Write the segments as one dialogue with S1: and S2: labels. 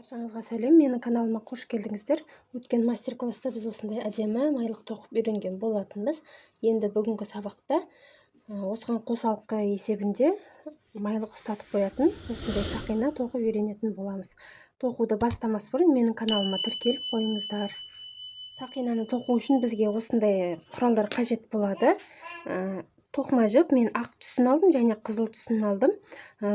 S1: Баршаңызға сәлем, менің каналыма қош келдіңіздер. Өткен мастер-класста біз осындай әдемі майлық тоқып үйренген болатынбыз. Енді бүгінгі сабақта осыған қосалқы есебінде майлық ұстатып қоятын осындай сақина тоқып үйренетін боламыз. Тоқуды бастамас бұрын менің каналыма тіркеліп қойыңыздар. Сақинаны тоқу үшін бізге осындай құралдар қажет болады. Тоқыма жіп, мен ақ түсін алдым және қызыл түсін алдым.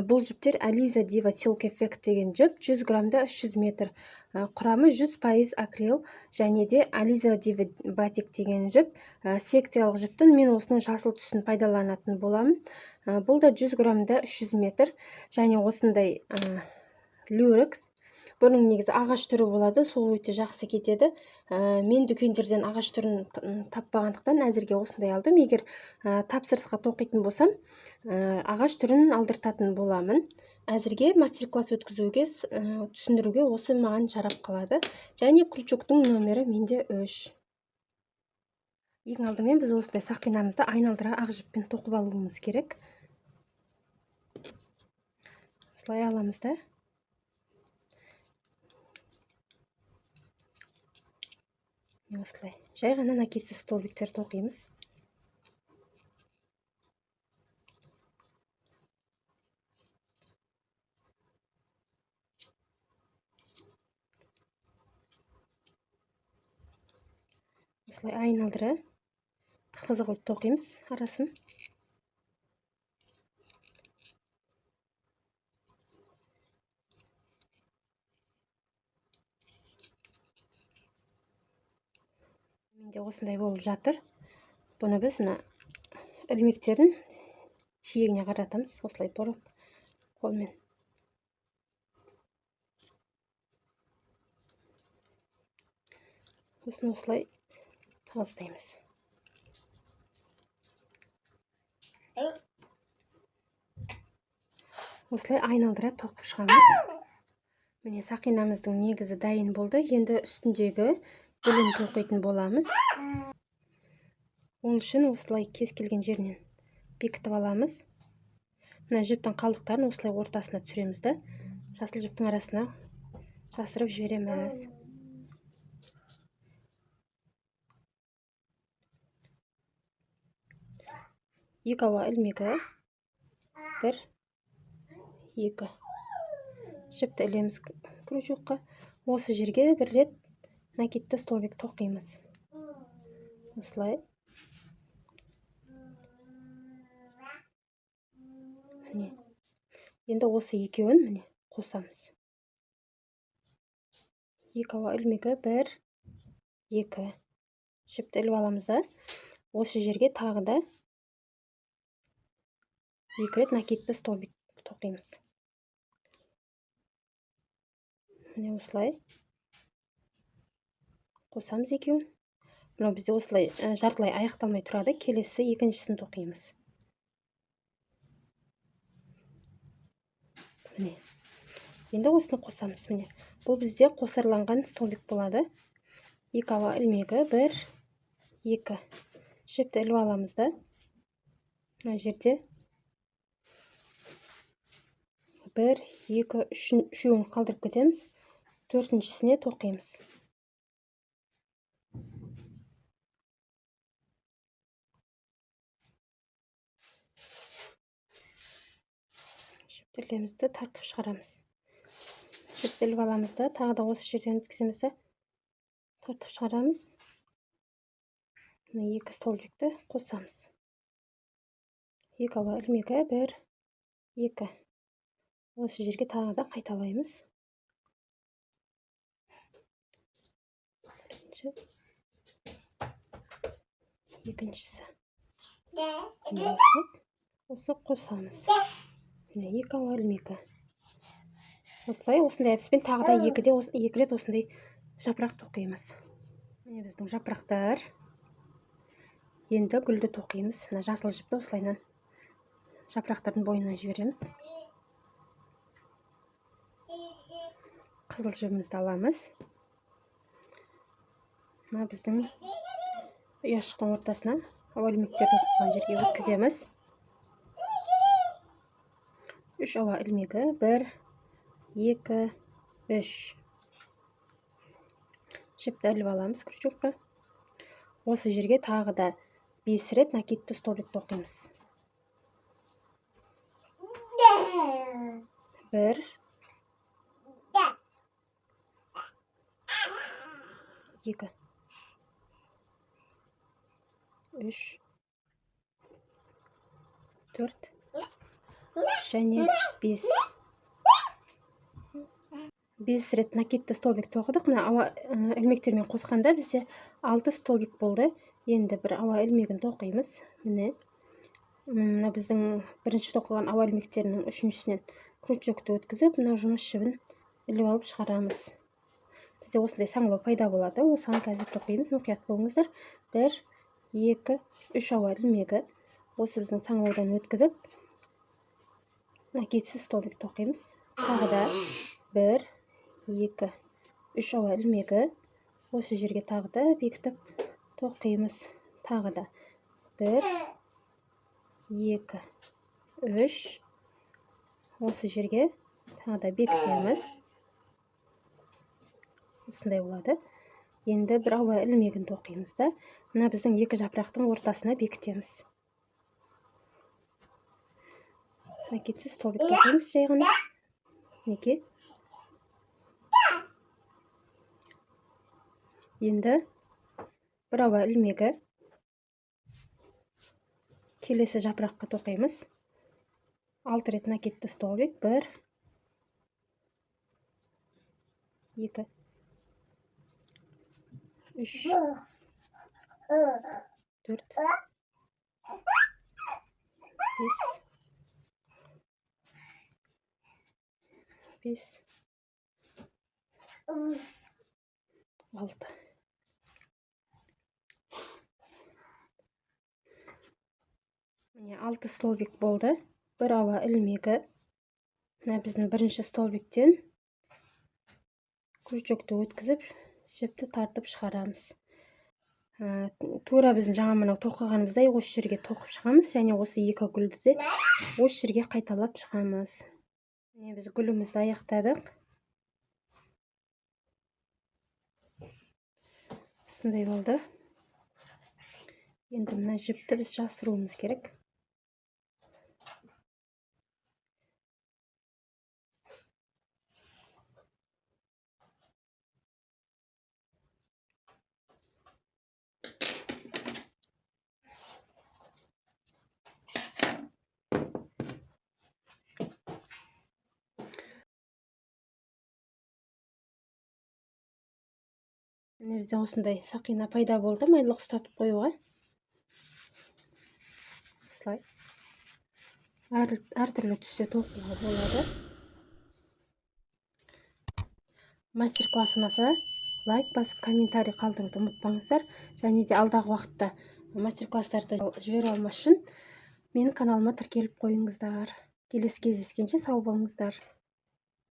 S1: Бұл жіптер Aliza Diva Silk Effect деген жіп, 100 грамда 300 метр. Құрамы 100% акрил және де Aliza Diva Batik деген жіп. Секциялық жіптің мен осының жасыл түсін пайдаланатын боламын. Бұл да 100 грамда 300 метр. Және осындай люрекс. Бұның негізі ағаш түрі болады, сол өте жақсы кетеді. Мен дүкендерден ағаш түрін таппағандықтан әзірге осындай алдым. Егер тапсырысқа тоқитын болсам, ағаш түрін алдыртатын боламын. Әзірге мастер-класс өткізуге, түсіндіруге осы маған жарап қалады. Және крючоктың нөмірі менде 3. Ең алдымен біз осындай сақинамызды айналдыра ақ жіппен тоқып алуымыз керек. Осылай аламыз да. Осылай. Жай ғана накидсіз столбиктер тоқимыз. Осылай айналдыра тықызы қылып тоқимыз арасын. Менде осындай болып жатыр. Бұны біз ілмектерін жиегіне қаратамыз. Осылай бұрып қолмен. Осыны осылай тығыздаймыз. Осылай айналдыра тоқып шығамыз. Міне сақинамыздың негізі дайын болды. Енді үстіндегі бөлін тоқитын боламыз. Ол үшін осылай кез келген жерінен бекітіп аламыз. Мына жіптің қалдықтарын осылай ортасына түсіреміз да, жасыл жіптің арасына жасырып жібереміз. Екі ауа ілмегі, 1, 2. Жіпті ілеміз крючокқа. Осы жерге бір рет накидті столбик тоқимыз. Осылай. Енді осы екеуін қосамыз. Екі ауа ілмегі, 1, 2. Жіпті іліп аламыз да. Осы жерге тағы да 2 рет накидті столбик тоқимыз. Міне осылай. Қосамыз екеуін. Мынау бізде осылай жартылай аяқталмай тұрады. Келесі екіншісін тоқимыз. Міне. Енді осыны қосамыз. Міне. Бұл бізде қосарланған столбик болады. Екі ауа ілмегі, 1, 2. Жіпті іліп аламыз да. Мына жерде 1, 2, 3-үн қалдырып кетеміз. 4-шісіне тоқимыз. Жіптерлерімізді тартып шығарамыз. Жіпті іліп аламыз да, тағы да осы жерден өткіземіз да, тартып шығарамыз. Екі столбикті қосамыз. Екі ауа ілмегі, 1, 2. Осы жерге тағы да қайталаймыз. Екіншісі. Осыны қосамыз. Екі ауа ілмегі. Осындай әдіспен тағы да екі рет осындай жапырақ тоқимыз. Міне біздің жапырақтар. Енді гүлді тоқимыз. Жасыл жіпті осылайынан жапырақтардың бойына жібереміз. Қызыл жібімізді аламыз. Біздің ұяшықтың ортасына ауа ілмектерді тоқыған жерге өткіземіз. 3 ауа ілмегі, 1, 2, 3. жіпті іліп аламыз крючокқа. Осы жерге тағы да 5 рет накидті столбик тоқимыз. 1 2 3 4 және 5 рет накидті столбик тоқыдық. Мына ауа ілмектермен қосқанда бізде 6 столбик болды. Енді бір ауа ілмегін тоқимыз. Міне мына біздің бірінші тоқыған ауа ілмектерінің үшіншісінен крючокты өткізіп, мына жұмыс жібін іліп алып шығарамыз. Бізде осындай саңылау пайда болады. Осыған қазір тоқимыз. Мұқият болыңыздар. 1 2 3 ауа ілмегі. Осы біздің саңылаудан өткізіп, накидсіз столбик тоқимыз. Тағы да 1 2 3 ауа ілмегі. Осы жерге тағы да бекітіп тоқимыз. Тағы да 1 2 3 осы жерге тағы да бекітеміз. Осындай болады. Енді бір ауа ілмегін тоқимыз да, мына біздің екі жапырақтың ортасына бекітеміз. Накидсіз столбик тоқимыз жай ғана. Мінекей. Енді бір ауа ілмегі келесі жапыраққа тоқимыз. 6 рет накидті столбик. 1 2 3 4 5 6 Міне 6 столбик болды. Бір ауа ілмегі. Мына біздің бірінші столбиктен крючокты өткізіп, жіпті тартып шығарамыз. Тура біздің жаңа мынау тоқығанымыздай осы жерге тоқып шығамыз, және осы екі гүлді де осы жерге қайталап шығамыз. Міне біз гүлімізді аяқтадық. Осындай болды. Енді мына жіпті біз жасыруымыз керек. Міне бізде осындай сақина пайда болды, майлық ұстатып қоюға. Осылай. Әртүрлі түсте тоқуға болады. Мастер-класс ұнаса, лайк басып, комментарий қалдыруды ұмытпаңыздар. Және де алдағы уақытта мастер-класстарды жібере алмас үшін менің каналыма тіркеліп қойыңыздар. Келесі кездескенше сау болыңыздар.